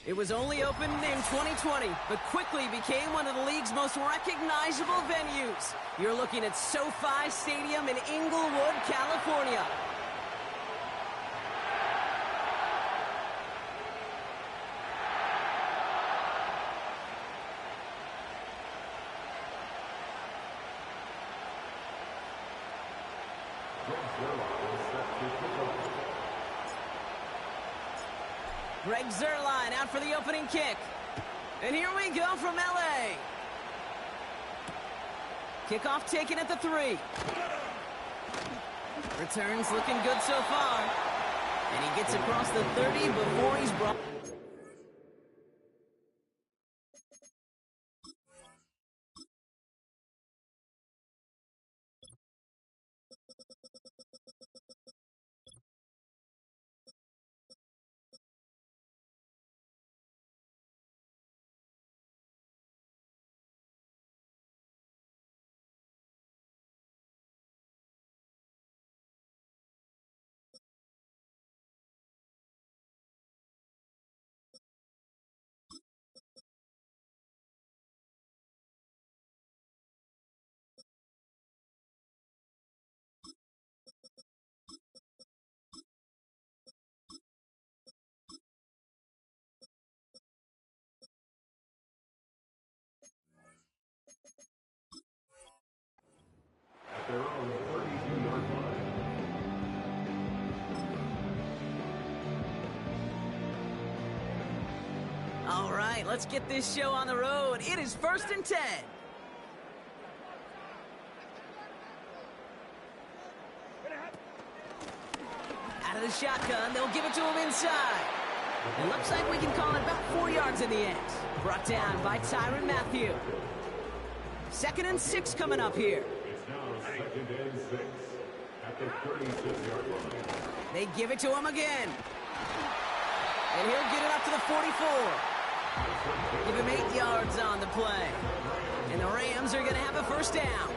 It was only opened in 2020, but quickly became one of the league's most recognizable venues. You're looking at SoFi Stadium in Inglewood, California. Greg Zerline out for the opening kick. And here we go from LA. Kickoff taken at the 3. Returns looking good so far. And he gets across the 30 before he's brought... Their own 32-yard line. All right, let's get this show on the road. It is 1st and 10. Out of the shotgun, they'll give it to him inside. It looks like we can call it about 4 yards in the end. Brought down by Tyrann Mathieu. 2nd and 6 coming up here. It's now 2nd and 6 at the 36-yard line. They give it to him again. And he'll get it up to the 44. Give him 8 yards on the play. And the Rams are going to have a first down.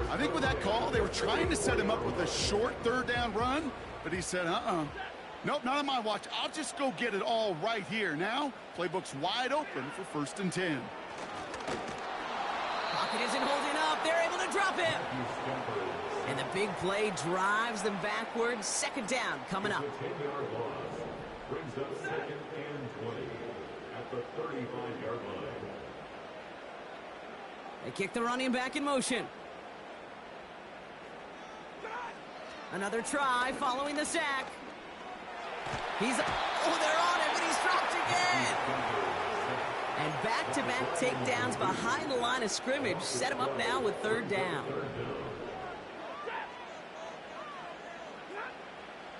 I think with that call, they were trying to set him up with a short 3rd down run, but he said, nope, not on my watch. I'll just go get it all right here. Now, playbook's wide open for 1st and 10. Pocket isn't holding up. They're able to drop him. And the big play drives them backwards. 2nd down coming up. 10-yard loss brings up 2nd and 20 at the 35-yard line. They kick the running back in motion. Another try following the sack. They're on him, and he's dropped again. And back-to-back takedowns behind the line of scrimmage set him up now with 3rd down.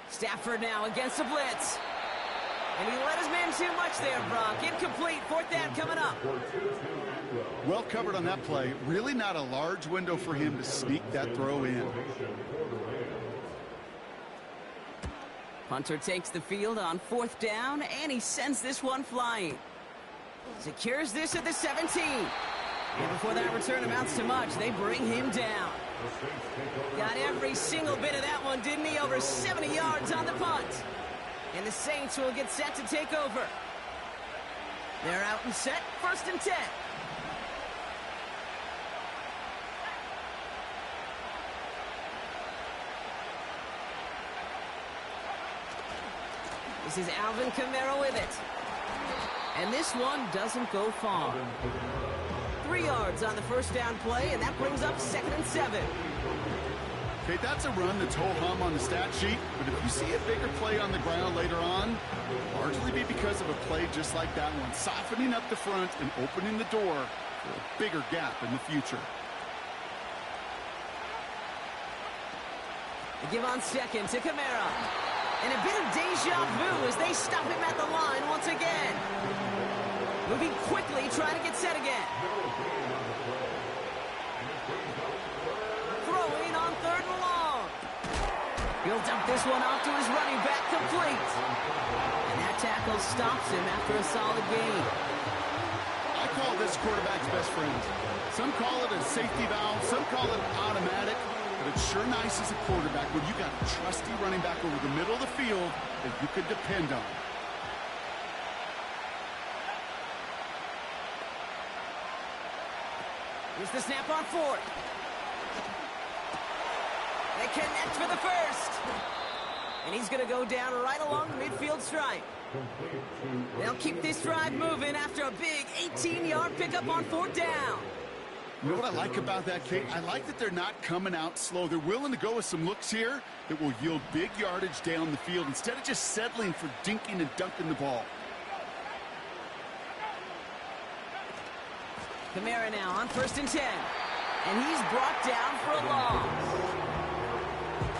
Stafford now against the blitz. And he let his man too much there, Brock. Incomplete. 4th down coming up. Well covered on that play. Really not a large window for him to sneak that throw in. Hunter takes the field on 4th down, and he sends this one flying. Secures this at the 17. And before that return amounts to much, they bring him down. Got every single bit of that one, didn't he? Over 70 yards on the punt. And the Saints will get set to take over. They're out and set, 1st and 10. This is Alvin Kamara with it. And this one doesn't go far. 3 yards on the 1st down play, and that brings up 2nd and 7. Okay, that's a run that's ho-hum on the stat sheet, but if you see a bigger play on the ground later on, it'll largely be because of a play just like that one, softening up the front and opening the door for a bigger gap in the future. They give on 2nd to Kamara. And a bit of deja vu as they stop him at the line once again. Moving quickly, trying to get set again. Throwing on 3rd and long. He'll dump this one off to his running back, complete. And that tackle stops him after a solid gain. I call this quarterback's best friend. Some call it a safety valve, some call it automatic. But it's sure nice as a quarterback when you got a trusty running back over the middle of the field that you could depend on. Here's the snap on fourth. They connect for the first. And he's going to go down right along the midfield stripe. They'll keep this drive moving after a big 18-yard pickup on fourth down. You know what I like about that, Kate? I like that they're not coming out slow. They're willing to go with some looks here that will yield big yardage down the field instead of just settling for dinking and dunking the ball. Kamara now on 1st and 10. And he's brought down for a loss.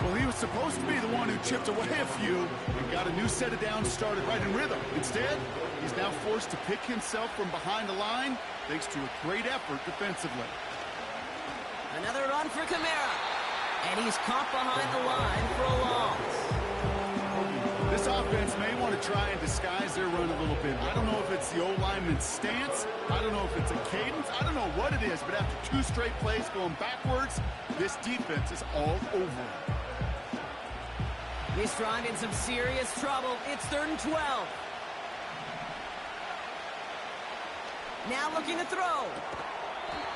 Well, he was supposed to be the one who chipped away a few and got a new set of downs started right in rhythm. Instead, he's now forced to pick himself from behind the line thanks to a great effort defensively. Another run for Kamara. And he's caught behind the line for a loss. This offense may want to try and disguise their run a little bit. I don't know if it's the O-lineman's stance. I don't know if it's a cadence. I don't know what it is, but after 2 straight plays going backwards, this defense is all over it. This drive in some serious trouble. It's 3rd and 12. Now looking to throw.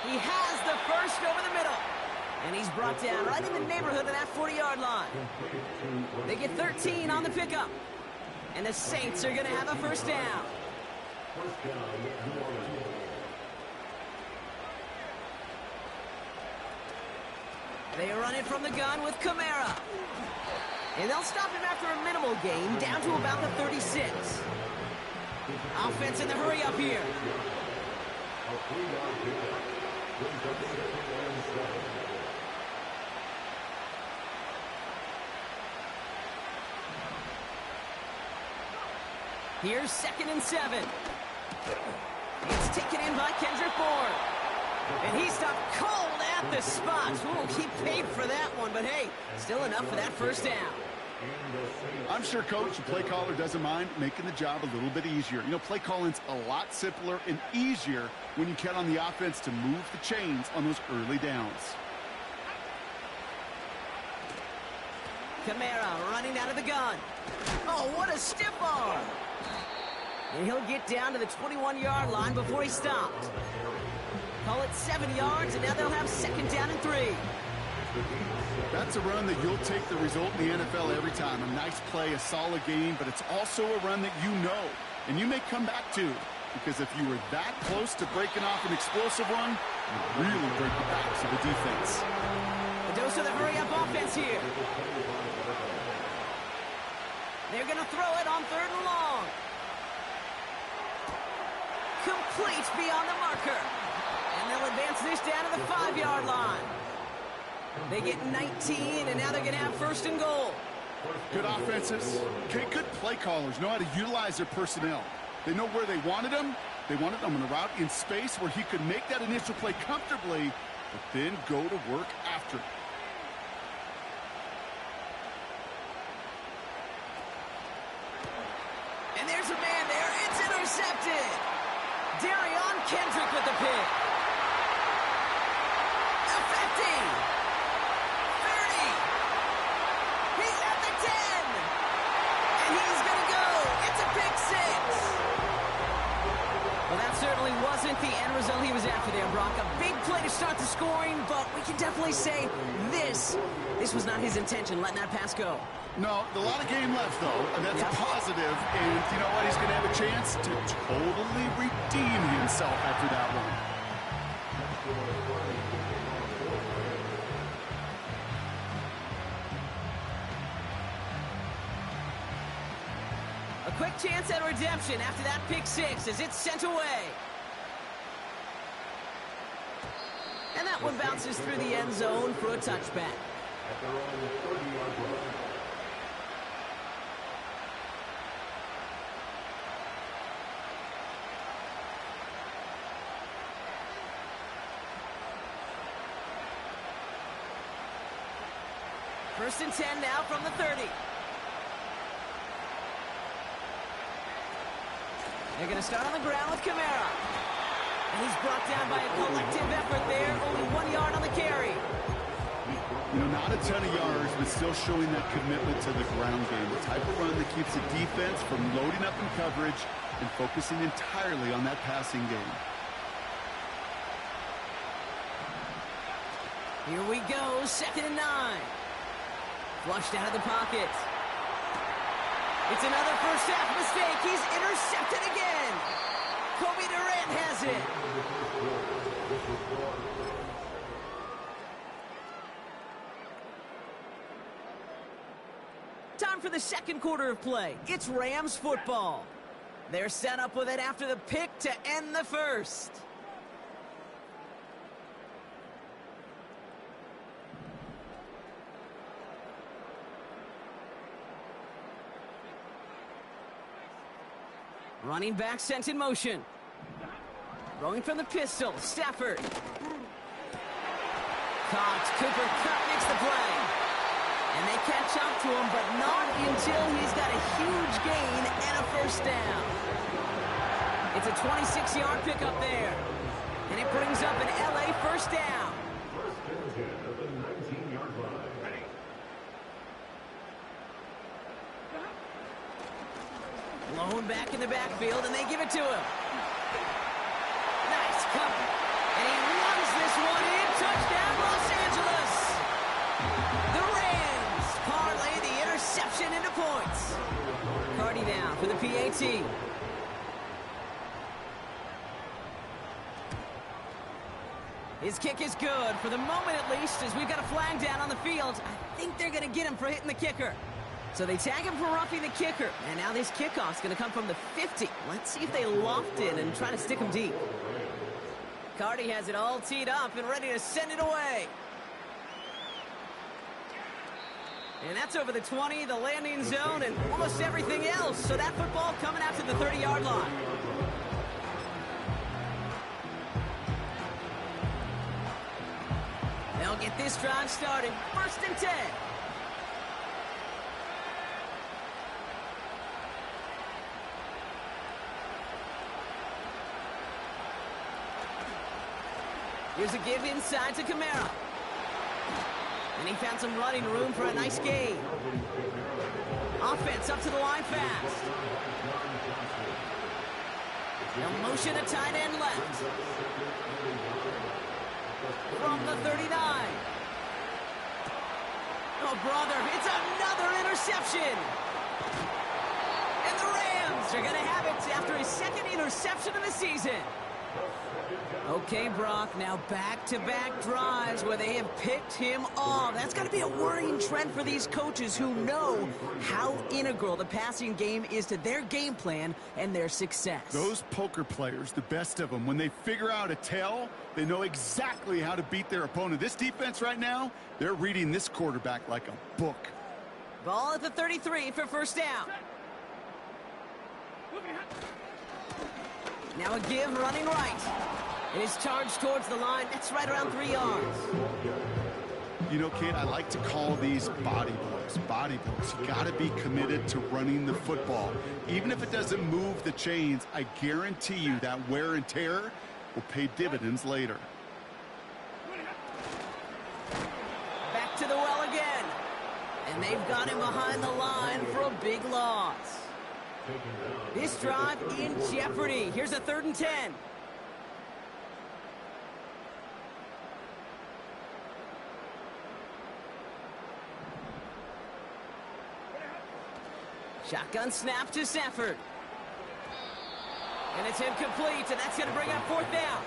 He has the first over the middle. And he's brought down right in the neighborhood of that 40-yard line. They get 13 on the pickup. And the Saints are going to have a first down. They run it from the gun with Kamara. And they'll stop him after a minimal gain, down to about the 36. Offense in the hurry up here. Here's 2nd and 7. It's taken in by Kendrick Bourne. And he stopped cold at the spot. Ooh, he paid for that one, but hey, still enough for that first down. I'm sure, Coach, the play caller doesn't mind making the job a little bit easier. You know, play calling's a lot simpler and easier when you count on the offense to move the chains on those early downs. Kamara running out of the gun. Oh, what a stiff arm. And he'll get down to the 21-yard line before he stopped. Call it 7 yards, and now they'll have 2nd down and 3. That's a run that you'll take the result in the NFL every time. A nice play, a solid game, but it's also a run that you know, and you may come back to, because if you were that close to breaking off an explosive run, you really break the backs of the defense. A dose of the hurry-up offense here. They're going to throw it on 3rd and long. Complete beyond the marker. And they'll advance this down to the 5-yard line. They get 19, and now they're going to have 1st and goal. Good offenses. Okay, good play callers know how to utilize their personnel. They know where they wanted them. They wanted them on a route in space where he could make that initial play comfortably, but then go to work after. And there's a man there. It's intercepted. Darion Kendrick with the pick. The 50. 30. He's at the 10. And he's going to go. It's a pick 6. Well, that certainly wasn't the end result he was after there, Brock. A big play to start the scoring, but we can definitely say this was not his intention, letting that pass go. No, a lot of game left, though, and that's a positive. And you know what? He's going to have a chance to totally redeem himself after that one. A quick chance at redemption after that pick 6 as it's sent away. And that one bounces through the end zone for a touchback. At their own 30-yard line. First and 10 now from the 30. They're going to start on the ground with Kamara. And he's brought down by a collective effort there. Only 1 yard on the carry. You know, not a ton of yards, but still showing that commitment to the ground game. The type of run that keeps the defense from loading up in coverage and focusing entirely on that passing game. Here we go, 2nd and 9. Flushed out of the pocket. It's another first half mistake. He's intercepted again. Kobe Durant has it. Time for the second quarter of play. It's Rams football. They're set up with it after the pick to end the first. Running back sent in motion. Throwing from the pistol, Stafford. Caught, Cooper Kupp makes the play. And they catch up to him, but not until he's got a huge gain and a first down. It's a 26-yard pickup there. And it brings up an LA first down. First and 10 at the 19-yard line. Blown back in the backfield, and they give it to him. Nice cover. And he runs this one in. Touchdown, Los Angeles. The Rams parlay the interception into points. Cardi down for the PAT. His kick is good, for the moment at least, as we've got a flag down on the field. I think they're going to get him for hitting the kicker. So they tag him for roughing the kicker. And now this kickoff's going to come from the 50. Let's see if they loft in and try to stick him deep. Cardi has it all teed up and ready to send it away. And that's over the 20, the landing zone, and almost everything else. So that football coming out to the 30-yard line. They'll get this drive started. 1st and 10. Here's a give inside to Kamara. And he found some running room for a nice gain. Offense up to the line fast. They'll motion a tight end left. From the 39. Oh, brother, it's another interception. And the Rams are going to have it after his 2nd interception of the season. Okay, Brock, now back-to-back drives where they have picked him off. That's got to be a worrying trend for these coaches who know how integral the passing game is to their game plan and their success. Those poker players, the best of them, when they figure out a tell, they know exactly how to beat their opponent. This defense right now, they're reading this quarterback like a book. Ball at the 33 for first down. Now a give running right. It is charged towards the line. That's right around 3 yards. You know, Kate, I like to call these body blows. Body blows. You got to be committed to running the football. Even if it doesn't move the chains, I guarantee you that wear and tear will pay dividends later. Back to the well again. And they've got him behind the line for a big loss. This drive in jeopardy. Here's a 3rd and 10. Shotgun snap to Stafford. And it's incomplete, and that's going to bring up 4th down.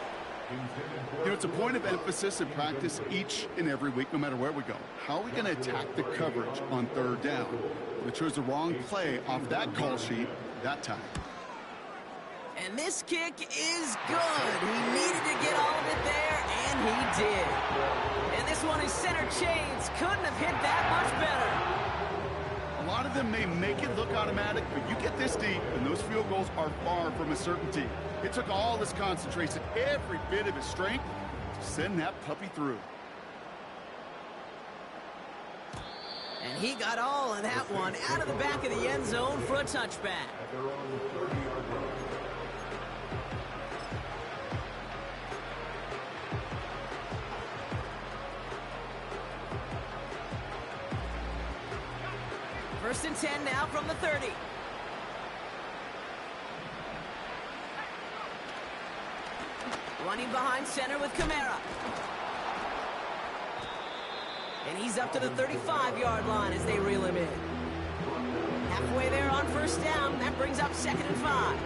You know, it's a point of emphasis in practice each and every week, no matter where we go. How are we going to attack the coverage on 3rd down? We chose the wrong play off that call sheet that time. And this kick is good. He needed to get all of it there, and he did. And this one is center chains. Couldn't have hit that much better. A lot of them may make it look automatic, but you get this deep, and those field goals are far from a certainty. It took all his concentration, every bit of his strength, to send that puppy through. And he got all of that one out of the back of the end zone for a touchback. First and 10 now from the 30. Running behind center with Kamara. And he's up to the 35-yard line as they reel him in. Halfway there on first down. That brings up 2nd and 5.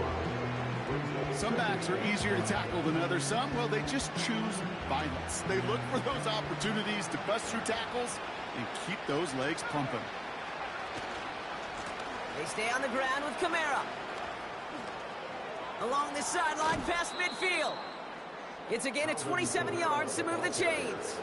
Some backs are easier to tackle than others. Some, well, they just choose violence. They look for those opportunities to bust through tackles and keep those legs pumping. They stay on the ground with Kamara. Along this sideline past midfield. It's again at 27 yards to move the chains.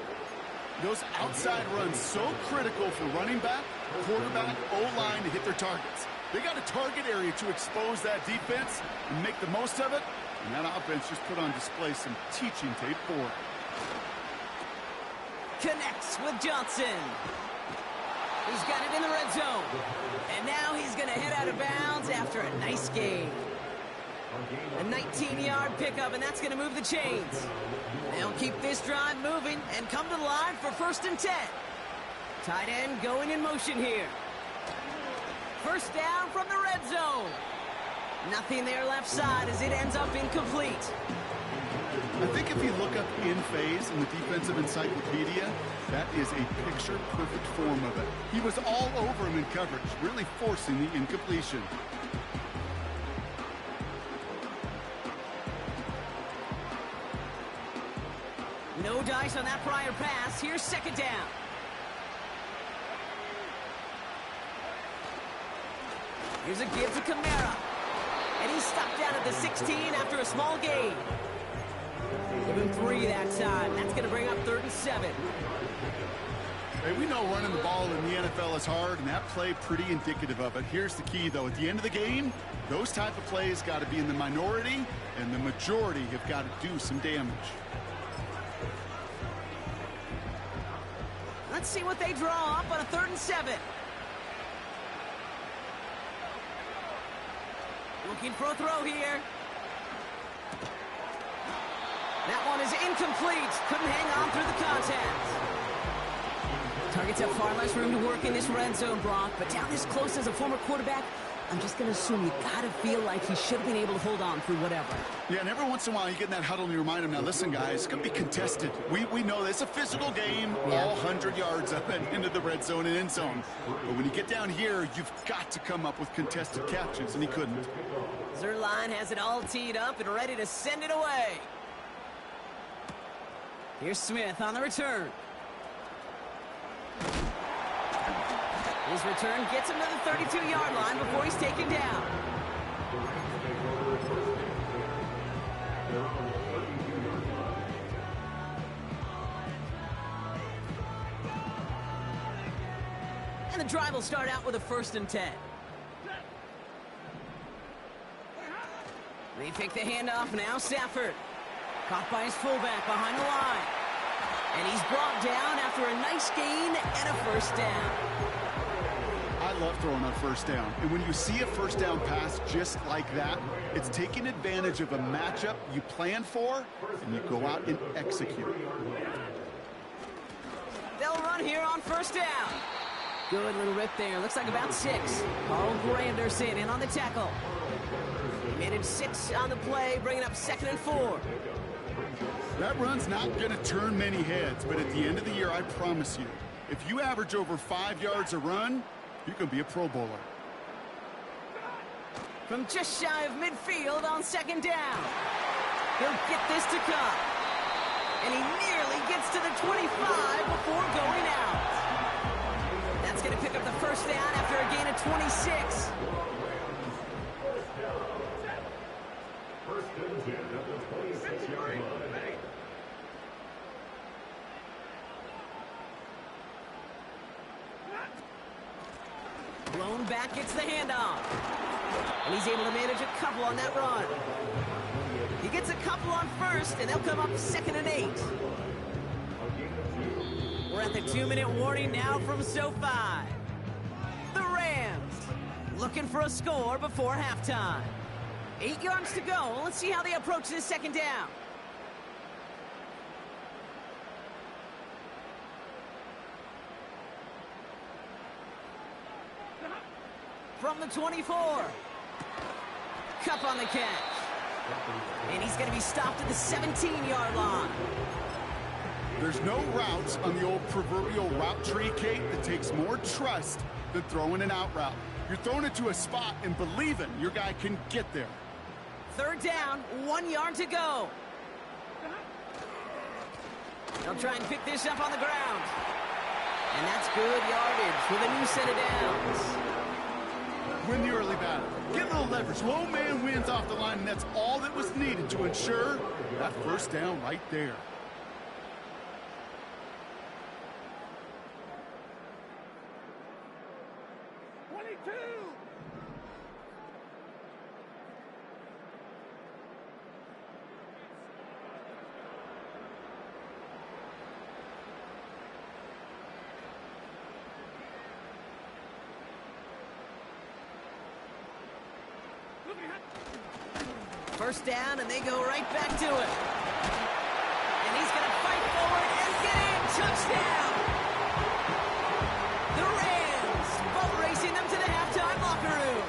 Those outside runs so critical for running back, quarterback, O-line to hit their targets. They got a target area to expose that defense and make the most of it. And that offense just put on display some teaching tape for it. Connects with Johnson. He's got it in the red zone. And now he's going to head out of bounds after a nice game. A 19-yard pickup, and that's going to move the chains. They'll keep this drive moving and come to the line for 1st and 10. Tight end going in motion here. First down from the red zone. Nothing there left side as it ends up incomplete. I think if you look up in phase in the defensive encyclopedia, that is a picture-perfect form of it. He was all over him in coverage, really forcing the incompletion. No dice on that prior pass. Here's 2nd down. Here's a give to Kamara. And he's stopped down at the 16 after a small gain. Give him 3 that time. That's going to bring up 3rd and 7. Hey, we know running the ball in the NFL is hard, and that play pretty indicative of it. Here's the key, though. At the end of the game, those type of plays got to be in the minority, and the majority have got to do some damage. Let's see what they draw up on a 3rd and 7. Looking for a throw here. That one is incomplete. Couldn't hang on through the contact. Targets have far less room to work in this red zone, Brock, but down this close as a former quarterback, I'm just going to assume you got to feel like he should have been able to hold on through whatever. Yeah, and every once in a while you get in that huddle and you remind him, now listen, guys, it's going to be contested. We know this. It's a physical game, all 100 yards up and into the red zone and end zone. But when you get down here, you've got to come up with contested catches, and he couldn't. Zerline has it all teed up and ready to send it away. Here's Smith on the return. His return gets him to the 32-yard line before he's taken down. And the drive will start out with a 1st and 10. They take the handoff now. Stafford caught by his fullback behind the line. And he's brought down after a nice gain and a 1st down. I love throwing on 1st down. And when you see a 1st down pass just like that, it's taking advantage of a matchup you plan for, and you go out and execute. They'll run here on 1st down. Good little rip there. Looks like about 6. Carl Granderson in on the tackle. Managed 6 on the play, bringing up 2nd and 4. That run's not going to turn many heads, but at the end of the year, I promise you, if you average over 5 yards a run, you can be a Pro Bowler. From just shy of midfield on 2nd down. He'll get this to come. And he nearly gets to the 25 before going out. That's going to pick up the 1st down after a gain of 26. Blown back gets the handoff. And he's able to manage a couple on that run. He gets a couple on 1st, and they'll come up 2nd and 8. We're at the 2-minute warning now from SoFi. The Rams looking for a score before halftime. 8 yards to go. Let's see how they approach this 2nd down. From the 24. Cup on the catch. And he's going to be stopped at the 17-yard line. There's no routes on the old proverbial route tree, Kate, that takes more trust than throwing an out route. You're throwing it to a spot and believing your guy can get there. Third down, 1 yard to go. They'll try and pick this up on the ground. And that's good yardage with a new set of downs. Win the early battle. Get a little leverage. Low man wins off the line, and that's all that was needed to ensure that first down right there. First down, and they go right back to it. And he's going to fight forward and get in. Touchdown! The Rams, boat racing them to the halftime locker room.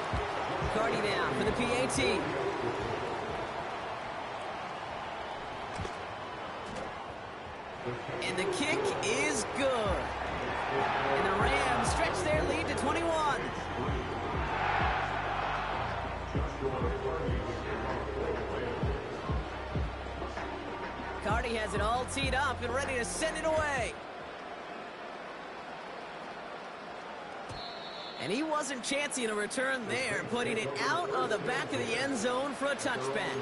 Cardi down for the PAT. And the kick is good. And the Rams stretch their lead to 21. Cardi has it all teed up and ready to send it away. And he wasn't chancing a return there, putting it out of the back of the end zone for a touchback.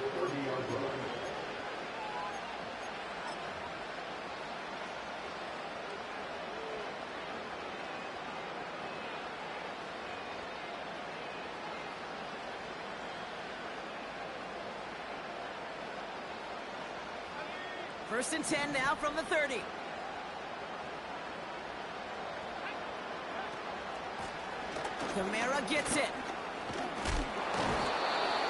First and 10 now from the 30. Kamara gets it.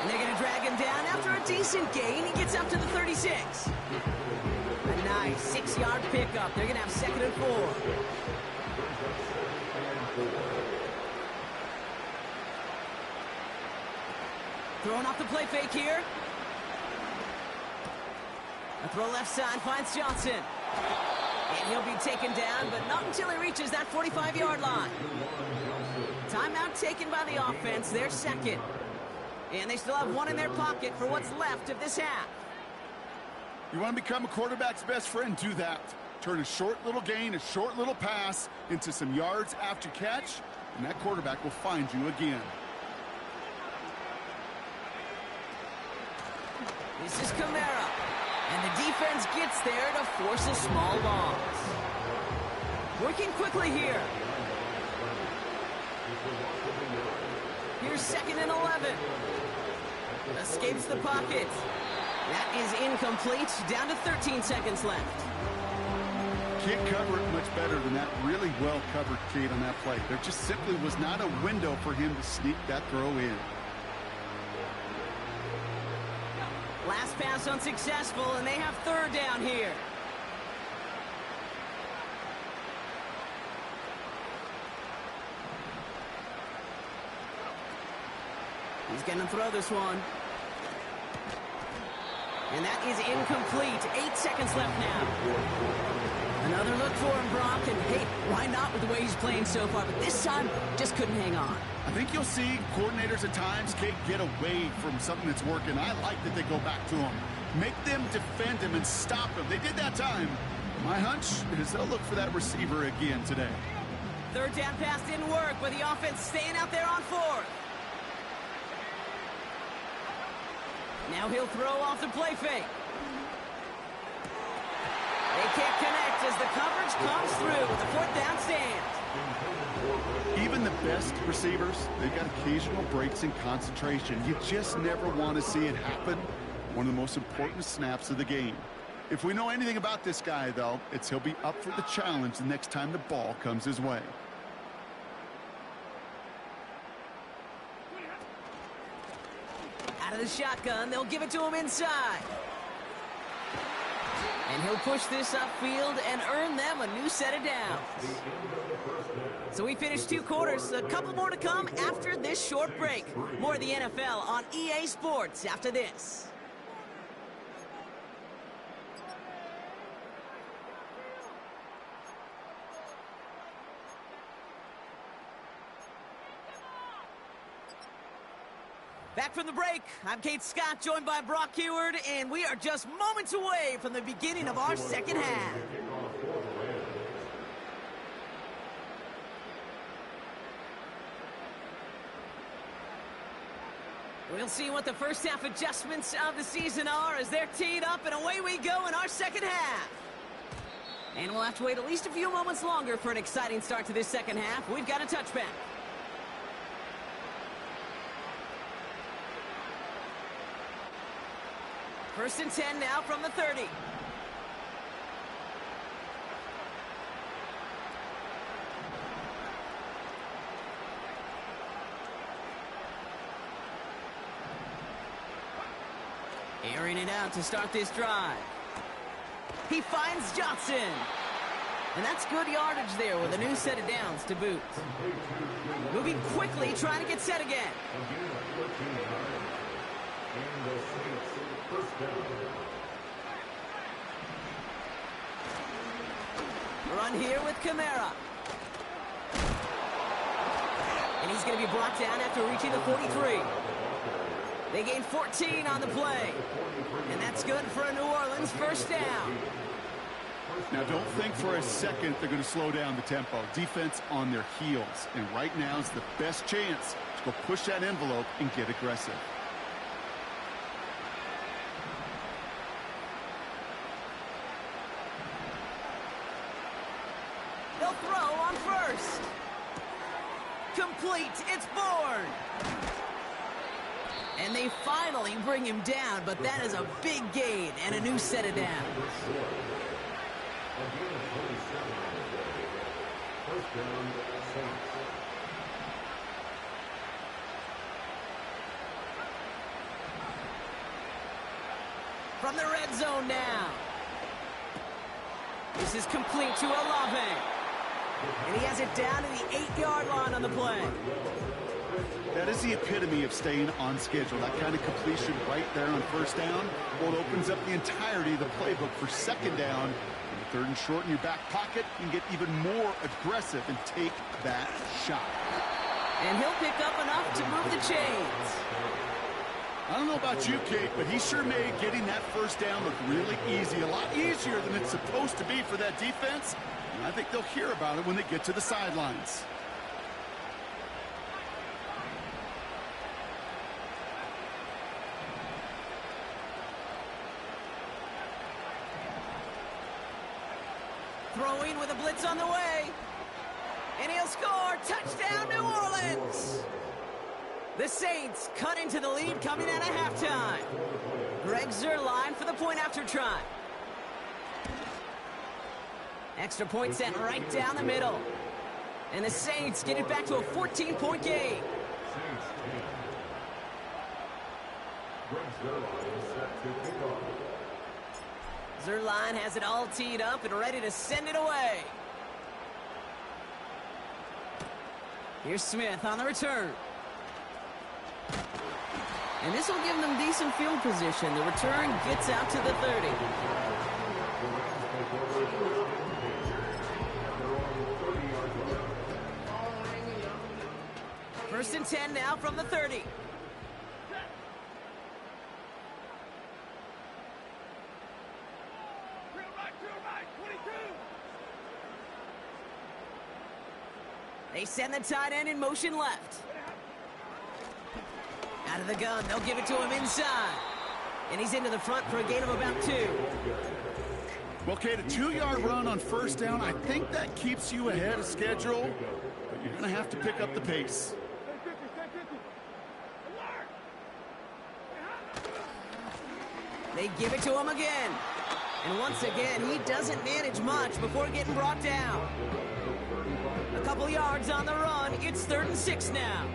And they're going to drag him down after a decent gain. He gets up to the 36. A nice 6-yard pickup. They're going to have 2nd and 4. Throwing off the play fake here. A throw left side finds Johnson. And he'll be taken down, but not until he reaches that 45-yard line. Timeout taken by the offense, their second. And they still have one in their pocket for what's left of this half. You want to become a quarterback's best friend? Do that. Turn a short little gain, a short little pass into some yards after catch, and that quarterback will find you again. This is Kamara. And the defense gets there to force a small loss. Working quickly here. Here's 2nd and 11. Escapes the pocket. That is incomplete. Down to 13 seconds left. Can't cover it much better than that really well-covered kid on that play. There just simply was not a window for him to sneak that throw in. Last pass unsuccessful, and they have 3rd down here. He's going to throw this one. And that is incomplete. 8 seconds left now. Another look for him, Brock. And hey, why not with the way he's playing so far? But this time, just couldn't hang on. I think you'll see coordinators at times can't get away from something that's working. I like that they go back to him. Make them defend him and stop him. They did that time. My hunch is they'll look for that receiver again today. 3rd down pass didn't work, but the offense staying out there on 4th. Now he'll throw off the play fake. They can't connect as the coverage comes through with a 4th down stand. Even the best receivers, they've got occasional breaks in concentration. You just never want to see it happen. One of the most important snaps of the game. If we know anything about this guy, though, it's he'll be up for the challenge the next time the ball comes his way. Out of the shotgun, they'll give it to him inside. And he'll push this upfield and earn them a new set of downs. So we finished 2 quarters. A couple more to come after this short break. More of the NFL on EA Sports after this. Back from the break, I'm Kate Scott, joined by Brock Heward, and we are just moments away from the beginning of our second half. We'll see what the first half adjustments of the season are as they're teed up, and away we go in our second half. And we'll have to wait at least a few moments longer for an exciting start to this second half. We've got a touchback. First and 10 now from the 30. Airing it out to start this drive. He finds Johnson. And that's good yardage there with a new set of downs to boot. Moving quickly, trying to get set again. Run here with Kamara. And he's going to be brought down after reaching the 43. They gain 14 on the play. And that's good for a New Orleans first down. Now, don't think for a second they're going to slow down the tempo. Defense on their heels. And right now is the best chance to go push that envelope and get aggressive. They'll throw on first. Complete. It's Bourne. And they finally bring him down, but that is a big gain and a new set of downs. From the red zone now. This is complete to Olave. And he has it down to the 8-yard line on the play. That is the epitome of staying on schedule. That kind of completion right there on first down. Well, it opens up the entirety of the playbook for second down. And third and short in your back pocket, you can get even more aggressive and take that shot. And he'll pick up enough to move the chains. I don't know about you, Kate, but he sure made getting that first down look really easy. A lot easier than it's supposed to be for that defense. And I think they'll hear about it when they get to the sidelines. Throwing with a blitz on the way. And he'll score. Touchdown, New Orleans. The Saints cut into the lead coming out of halftime. Greg Zuerlein for the point after try. Extra point sent right down the middle. And the Saints get it back to a 14-point game. Zuerlein has it all teed up and ready to send it away. Here's Smith on the return. And this will give them decent field position. The return gets out to the 30. First and 10 now from the 30. They send the tight end in motion left. Out of the gun, they'll give it to him inside. And he's into the front for a gain of about 2. Well, Kate, a 2-yard run on first down, I think that keeps you ahead of schedule, but you're going to have to pick up the pace. They give it to him again. And once again, he doesn't manage much before getting brought down. A couple yards on the run. It's 3rd and 6 now.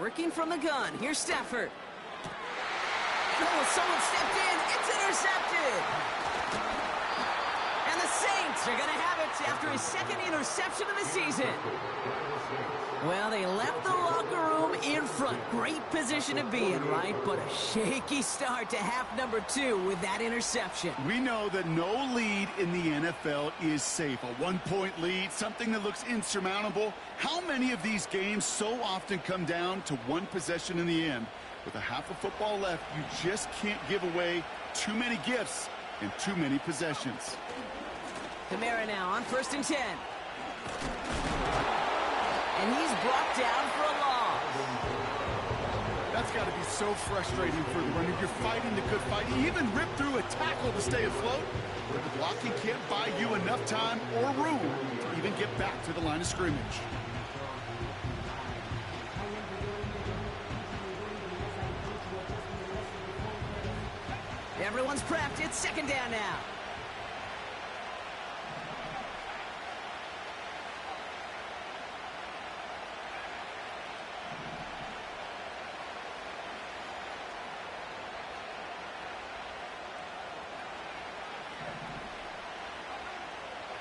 Working from the gun. Here's Stafford. Oh, someone stepped in. It's intercepted. And the Saints are going to have it after his 2nd interception of the season. Well, they left the locker room in front. Great position to be in, right? But a shaky start to half number 2 with that interception. We know that no lead in the NFL is safe. A 1-point lead, something that looks insurmountable. How many of these games so often come down to one possession in the end? With a half of football left, you just can't give away too many gifts and too many possessions. Kamara now on 1st and 10. And he's brought down for a loss. That's got to be so frustrating for the runner. You're fighting the good fight. You even rip through a tackle to stay afloat, but the blocking can't buy you enough time or room to even get back to the line of scrimmage. Everyone's prepped. It's 2nd down now.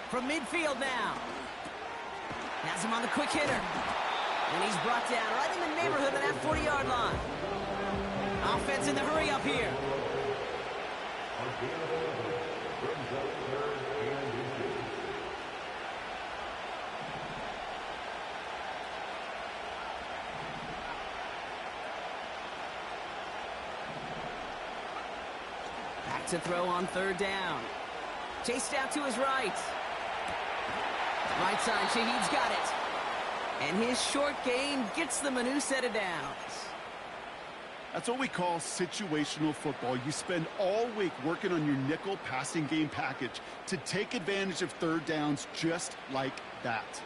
From midfield now. Has him on the quick hitter. And he's brought down right in the neighborhood of that 40-yard line. Offense in the hurry up here. Back to throw on 3rd down. Chased out to his right. Right side, Shaheed's got it. And his short gain gets them a new set of downs. That's what we call situational football. You spend all week working on your nickel passing game package to take advantage of 3rd downs just like that.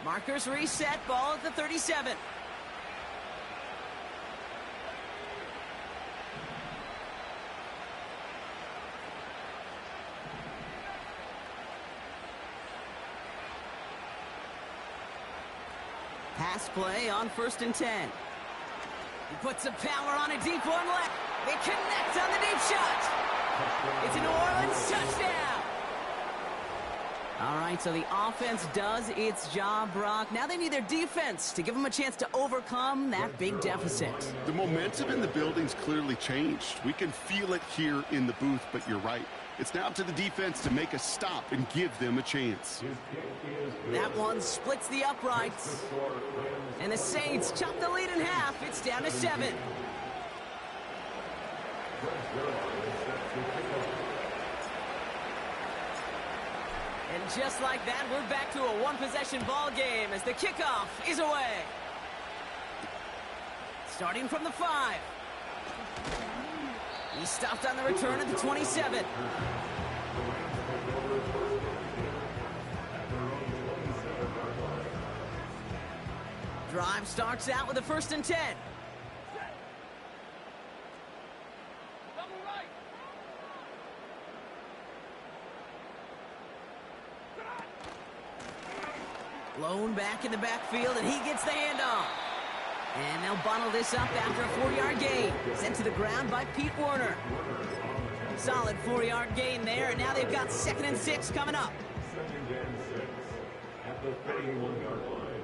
Markers reset, ball at the 37. Pass play on 1st and 10. He puts some power on a deep one left. They connect on the deep shot. It's a New Orleans touchdown. All right, so the offense does its job, Brock. Now they need their defense to give them a chance to overcome that big deficit. The momentum in the building's clearly changed. We can feel it here in the booth, but you're right. It's now up to the defense to make a stop and give them a chance. That one splits the uprights. And the Saints chop the lead in half. It's down to 7. And just like that, we're back to a one-possession ball game as the kickoff is away. Starting from the 5. He stopped on the return at the 27. Drive starts out with a 1st and 10. Blown back in the backfield, and he gets the handoff. And they'll bottle this up after a 4-yard gain. Sent to the ground by Pete Werner. Solid 4-yard gain there, and now they've got 2nd and 6 coming up. 2nd and 6 at the 31-yard line.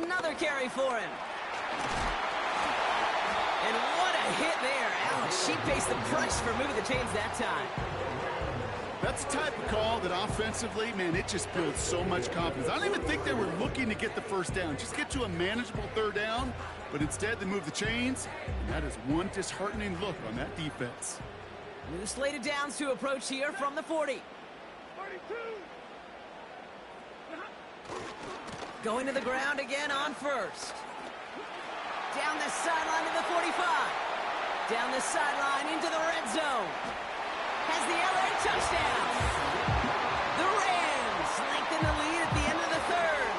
Another carry for him. And what a hit there. Alex, she faced the price for moving the chains that time. That's the type of call that offensively, man, it just builds so much confidence. I don't even think they were looking to get the 1st down. Just get to a manageable 3rd down, but instead they move the chains, and that is one disheartening look on that defense. New slate of downs to approach here from the 40. 32. Going to the ground again on 1st. Down the sideline to the 45. Down the sideline into the red zone. Has the LA touchdown. The Rams lengthen the lead at the end of the 3rd.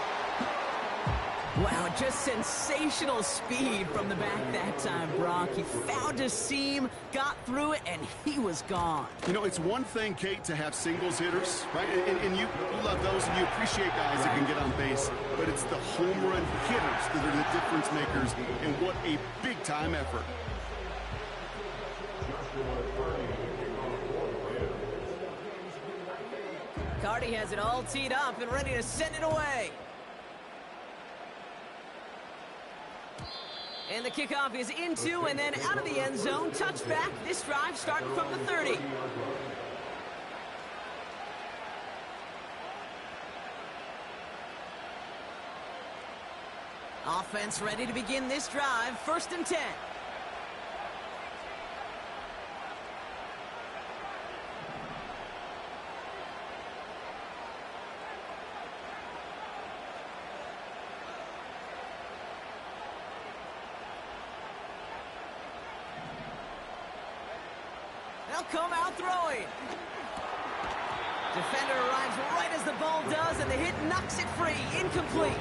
Wow, just sensational speed from the back that time, Brock. He found a seam, got through it, and he was gone. You know, it's one thing, Kate, to have singles hitters, right? And you love those, and you appreciate guys that can get on base. But it's the home run hitters that are the difference makers, and what a big-time effort. McCarty has it all teed up and ready to send it away. And the kickoff is into and then out of the end zone. Touchback. This drive starting from the 30. Offense ready to begin this drive. 1st and 10. They'll come out throwing. Defender arrives right as the ball does, and the hit knocks it free. Incomplete.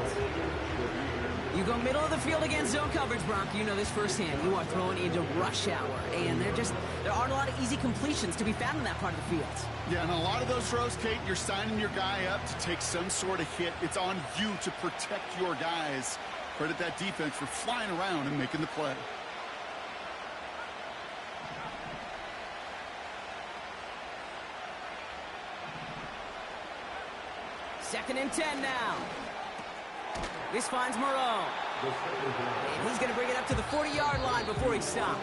You go middle of the field against zone coverage, Brock. You know this firsthand. You are throwing into rush hour, and there aren't a lot of easy completions to be found in that part of the field. Yeah, and a lot of those throws, Kate, you're signing your guy up to take some sort of hit. It's on you to protect your guys. Credit that defense for flying around and making the play. 2nd and 10 now. This finds Moreau. And he's going to bring it up to the 40-yard line before he stopped.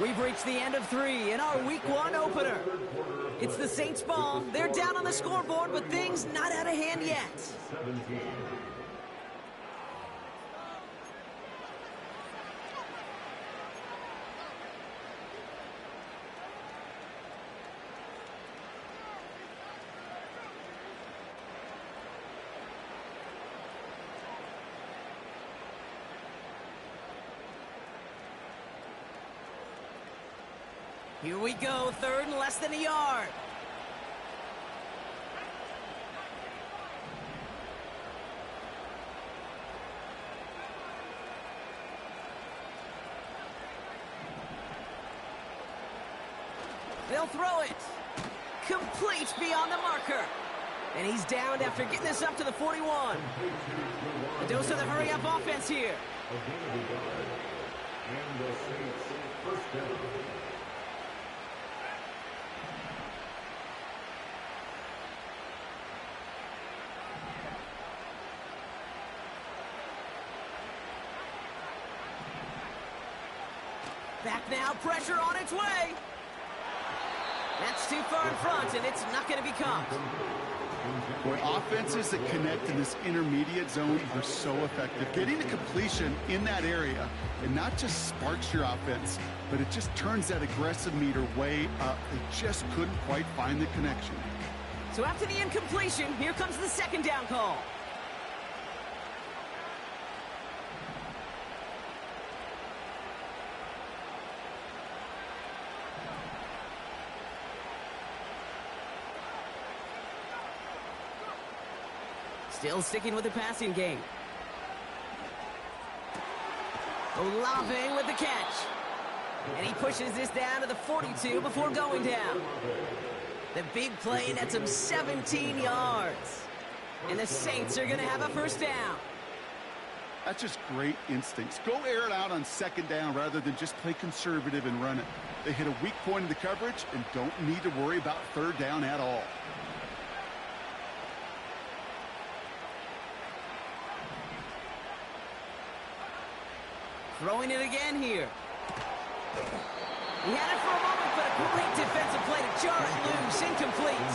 We've reached the end of 3 in our Week 1 opener. It's the Saints ball. They're down on the scoreboard, but things not out of hand yet. Here we go, 3rd and less than a yard. They'll throw it. Complete beyond the marker. And he's downed after getting this up to the 41. A dose of the hurry-up offense here. And the Saints first down. Back now, pressure on its way. That's too far in front, and it's not going to be caught. Boy, offenses that connect in this intermediate zone are so effective. Getting a completion in that area, and not just sparks your offense, but it just turns that aggressive meter way up. They just couldn't quite find the connection. So after the incompletion, here comes the 2nd down call. Still sticking with the passing game. Olave with the catch. And he pushes this down to the 42 before going down. The big play nets him 17 yards. And the Saints are going to have a 1st down. That's just great instincts. Go air it out on 2nd down rather than just play conservative and run it. They hit a weak point in the coverage and don't need to worry about 3rd down at all. Throwing it again here. He had it for a moment, but a great defensive play to jar it loose. Incomplete.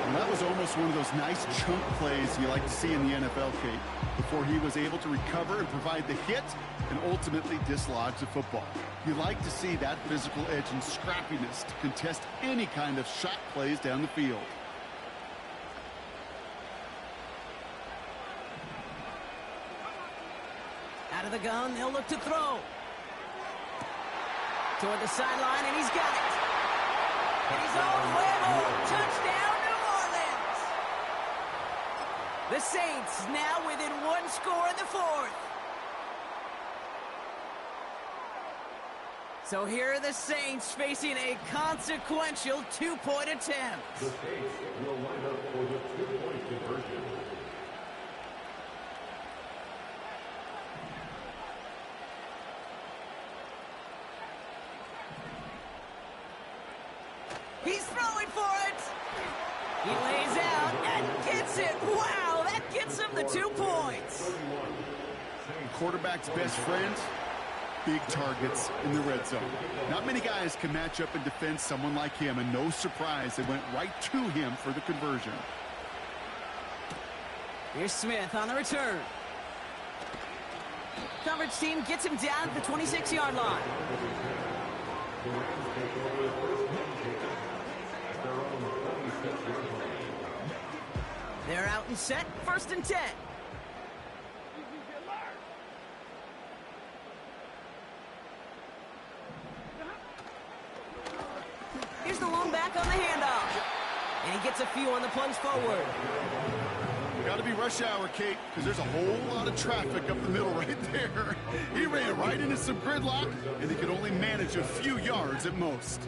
And that was almost one of those nice chunk plays you like to see in the NFL, Kate, before he was able to recover and provide the hit and ultimately dislodge the football. You like to see that physical edge and scrappiness to contest any kind of shot plays down the field. Out of the gun, they'll look to throw. Toward the sideline, and he's got it. And he's all the way home. Touchdown, New Orleans. The Saints now within 1 score in the 4th. So here are the Saints facing a consequential 2-point attempt. The Saints will line up for the 2-point conversion. He's throwing for it. He lays out and gets it. Wow, that gets him the 2 points. Quarterback's best friend, big targets in the red zone. Not many guys can match up and defend someone like him, and no surprise, they went right to him for the conversion. Here's Smith on the return. Coverage team gets him down at the 26-yard line. They're out and set, 1st and 10. Here's the lone back on the handoff. And he gets a few on the plunge forward. Got to be rush hour, Kate, because there's a whole lot of traffic up the middle right there. He ran right into some gridlock, and he could only manage a few yards at most.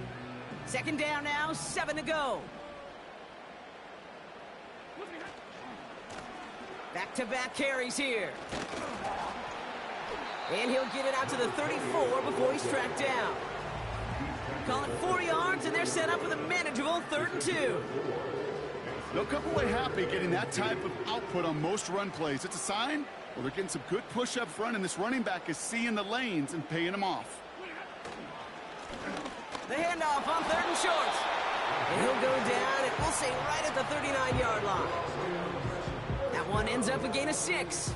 2nd down now, 7 to go. Back-to-back carries here. And he'll get it out to the 34 before he's tracked down. Call it 4 yards, and they're set up with a manageable 3rd and 2. They'll come away happy getting that type of output on most run plays. It's a sign, well, they're getting some good push up front, and this running back is seeing the lanes and paying them off. The handoff on 3rd and short. And he'll go down, and we'll say right at the 39-yard line. That one ends up a gain of 6.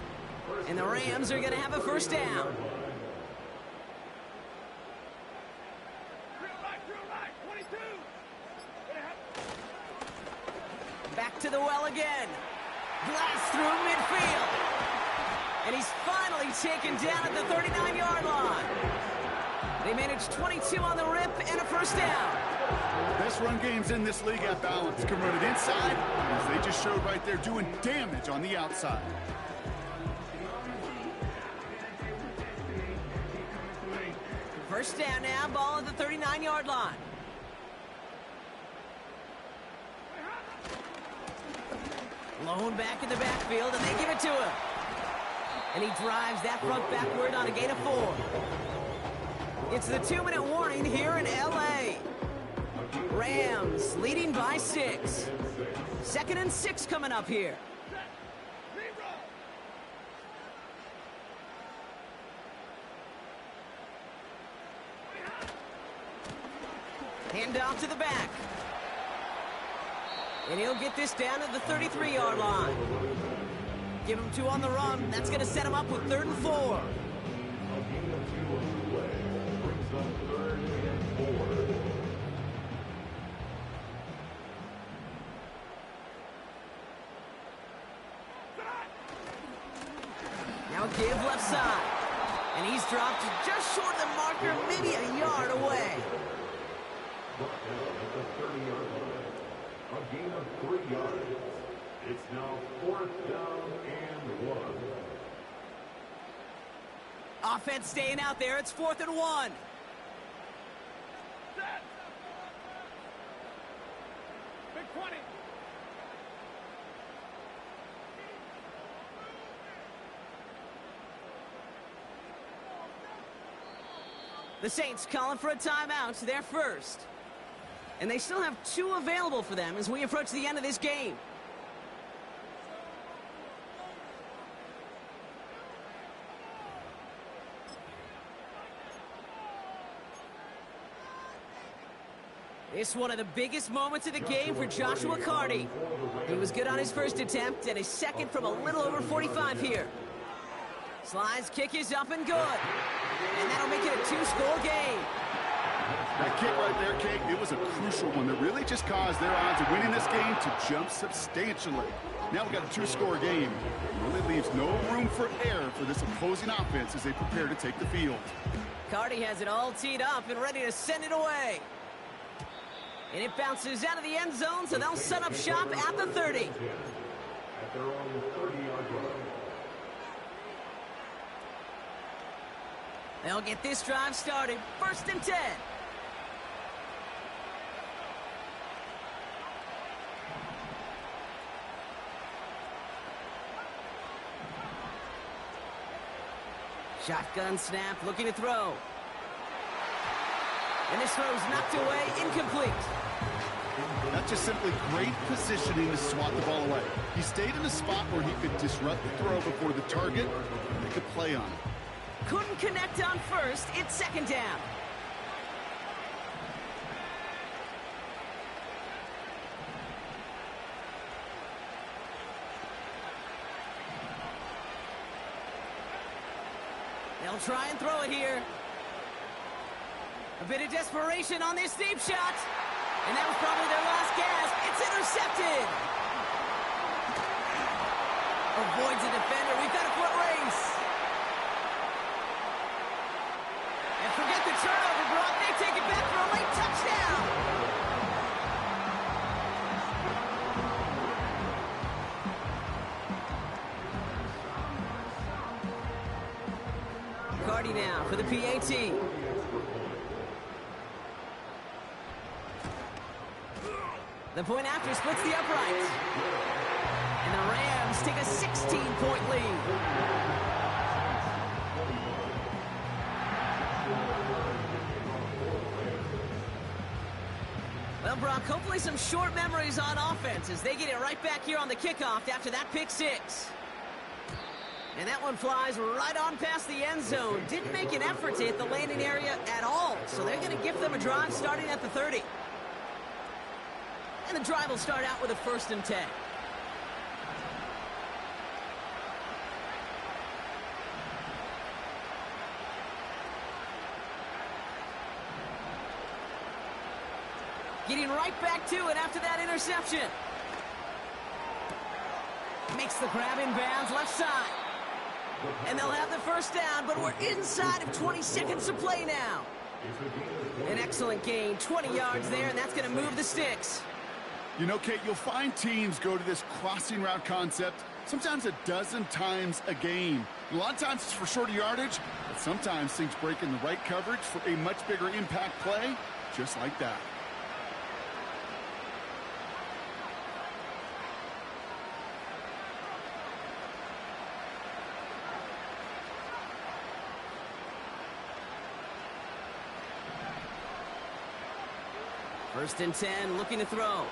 And the Rams are going to have a 1st down. Back to the well again. Blast through midfield. And he's finally taken down at the 39-yard line. They managed 22 on the rip and a 1st down. Best run games in this league at balance. Can run it inside, as they just showed right there, doing damage on the outside. First down now, ball at the 39-yard line. Lone back in the backfield, and they give it to him. And he drives that front backward on a gain of 4. It's the 2-minute warning here in L.A. Rams leading by 6. 2nd and 6 coming up here. Hand off to the back. And he'll get this down to the 33-yard line. Give him 2 on the run. That's going to set him up with 3rd and 4. Now give left side. And he's dropped just short of the marker, maybe a yard away. A gain of 3 yards. It's now 4th down and 1. Offense staying out there. It's 4th and 1. Big 20. The Saints calling for a timeout. They're first. And they still have 2 available for them as we approach the end of this game. It's one of the biggest moments of the game for Joshua Carty. He was good on his first attempt and his second from a little over 45 here. Slide's kick is up and good. And that'll make it a 2-score game. That kick right there, Kate, it was a crucial one that really just caused their odds of winning this game to jump substantially. Now we've got a 2-score game. It really leaves no room for error for this opposing offense as they prepare to take the field. Carty has it all teed up and ready to send it away. And it bounces out of the end zone, so they'll set up shop at the 30. At their own 30-yard line. They'll get this drive started. 1st and 10. Shotgun snap, looking to throw. And this throw's knocked away, incomplete. That's just simply great positioning to swat the ball away. He stayed in a spot where he could disrupt the throw before the target and make a play on it. Couldn't connect on first. It's second down. They'll try and throw it here. A bit of desperation on this deep shot. And that was probably their last gasp. It's intercepted. Avoids a defender. We've got a foot race. And forget the turnover, Brock. They take it back for a late touchdown. Cardi now for the PAT. The point after splits the uprights. And the Rams take a 16-point lead. Well, Brock, hopefully some short memories on offense as they get it right back here on the kickoff after that pick six. And that one flies right on past the end zone. Didn't make an effort to hit the landing area at all. So they're going to give them a drive starting at the 30. And the drive will start out with a 1st and 10. Getting right back to it after that interception. Makes the grab in bounds left side. And they'll have the 1st down, but we're inside of 20 seconds to play now. An excellent gain, 20 yards there, and that's going to move the sticks. You know, Kate, you'll find teams go to this crossing route concept sometimes a dozen times a game. A lot of times it's for shorter yardage, but sometimes things break in the right coverage for a much bigger impact play, just like that. First and 10, looking to throw.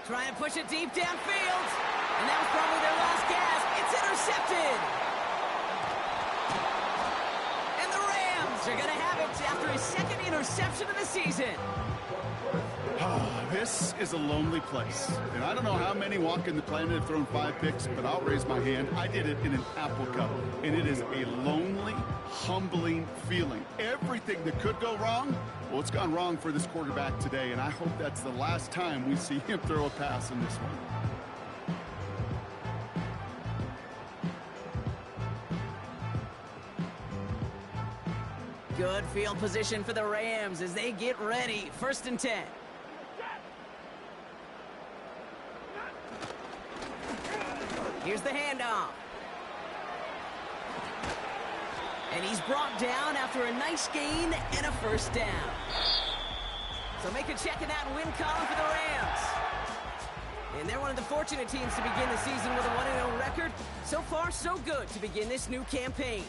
Trying to push it deep downfield. And that was probably their last gasp. It's intercepted. And the Rams are going to have it after his 2nd interception of the season. This is a lonely place. And I don't know how many walking the planet have thrown 5 picks, but I'll raise my hand. I did it in an Apple Cup. And it is a lonely, humbling feeling. Everything that could go wrong, well, it's gone wrong for this quarterback today, and I hope that's the last time we see him throw a pass in this one. Good field position for the Rams as they get ready. 1st and 10. Here's the handoff. And he's brought down after a nice gain and a 1st down. So make a check in that win column for the Rams. And they're one of the fortunate teams to begin the season with a 1-0 record. So far, so good to begin this new campaign.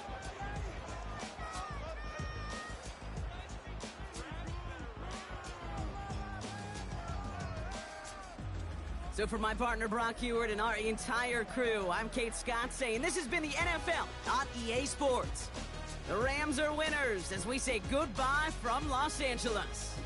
So for my partner Brock Heward and our entire crew, I'm Kate Scott saying this has been the NFL on EA Sports. The Rams are winners as we say goodbye from Los Angeles.